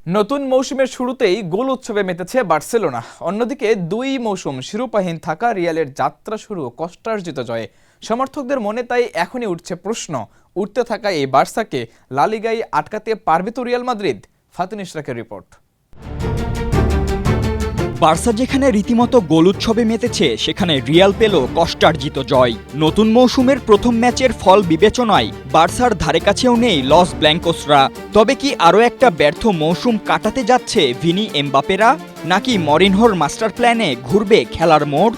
নতুন মৌসুমের শুরুতেই গোল উৎসবে মেতেছে বার্সেলোনা। অন্যদিকে ২ মৌসুম শিরোপাহীন থাকা রিয়ালের যাত্রা শুরু কষ্টার্জিত জয়ে। সমর্থকদের মনে তাই এখনই উঠছে প্রশ্ন, উঠতে থাকা এই বার্সাকে লা লিগায় আটকাতে পারবে তো রিয়াল মাদ্রিদ? ফাতিন ইশরাকের রিপোর্ট। বার্সা যেখানে রীতিমতো গোল উৎসবে মেতেছে, সেখানে রিয়াল পেল কষ্টার্জিত জয়। নতুন মৌসুমের প্রথম ম্যাচের ফল বিবেচনায় বার্সার ধারে কাছেও নেই লস ব্ল্যাঙ্কোসরা। তবে কি আরও একটা ব্যর্থ মৌসুম কাটাতে যাচ্ছে ভিনি এমবাপেরা, নাকি মরিনহোর মাস্টার প্ল্যানে ঘুরবে খেলার মোড়?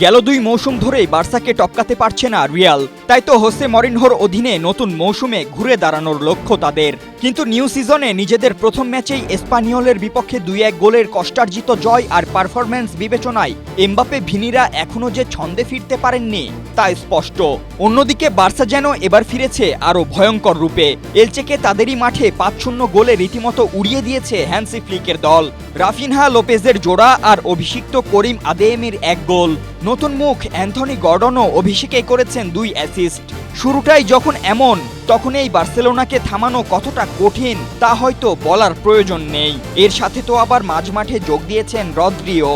গেল ২ মৌসুম ধরেই বার্সাকে টপকাতে পারছে না রিয়াল, তাই তো হোসে মরিনহোর অধীনে নতুন মৌসুমে ঘুরে দাঁড়ানোর লক্ষ্য তাদের। কিন্তু নিউ সিজনে নিজেদের প্রথম ম্যাচেই এসপানিওলের বিপক্ষে ২-১ গোলের কষ্টার্জিত জয় আর পারফরম্যান্স বিবেচনায় এমবাপে ভিনিরা এখনও যে ছন্দে ফিরতে পারেননি তা স্পষ্ট। অন্যদিকে বার্সা যেন এবার ফিরেছে আরও ভয়ঙ্কর রূপে। এলচেকে তাদেরই মাঠে ৫-০ গোলে রীতিমতো উড়িয়ে দিয়েছে হ্যান্সি ফ্লিকের দল। রাফিনহা লোপেজের জোড়া আর অভিষিক্ত করিম আদেয়েমির ১ গোল। নতুন মুখ অ্যান্থনি গর্ডনও অভিষেকে করেছেন ২ অ্যাসিস্ট। শুরুটাই যখন এমন, তখন এই বার্সেলোনাকে থামানো কতটা কঠিন তা হয়তো বলার প্রয়োজন নেই। এর সাথে তো আবার মাঝমাঠে যোগ দিয়েছেন রদ্রিও।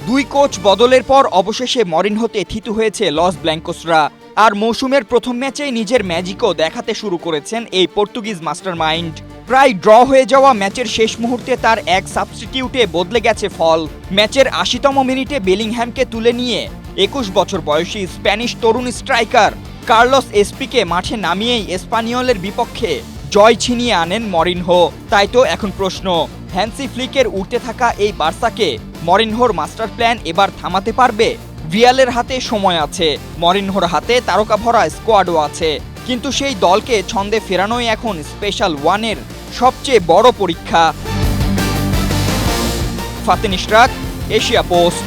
২ কোচ বদলের পর অবশেষে মরিনহোতে থিতু হয়েছে লস ব্ল্যাঙ্কোসরা। আর মৌসুমের প্রথম ম্যাচেই নিজের ম্যাজিকও দেখাতে শুরু করেছেন এই পর্তুগিজ মাস্টারমাইন্ড। প্রায় ড্র হয়ে যাওয়া ম্যাচের শেষ মুহূর্তে তার এক সাবস্টিটিউটে বদলে গেছে ফল। ম্যাচের ৮০তম মিনিটে বেলিংহ্যামকে তুলে নিয়ে ২১ বছর বয়সী স্প্যানিশ তরুণ স্ট্রাইকার কার্লোস এসপিকে মাঠে নামিয়েই এসপানিওলের বিপক্ষে জয় ছিনিয়ে আনেন মরিনহো। তাই তো এখন প্রশ্ন, হ্যান্সি ফ্লিকের উঠতে থাকা এই বার্সাকে মরিনহোর মাস্টার প্ল্যান এবার থামাতে পারবে? রিয়ালের হাতে সময় আছে, মরিনহোর হাতে তারকা ভরা স্কোয়াডও আছে, কিন্তু সেই দলকে ছন্দে ফেরানোই এখন স্পেশাল ওয়ানের সবচেয়ে বড় পরীক্ষা। Fatin Ishraq, Asia post.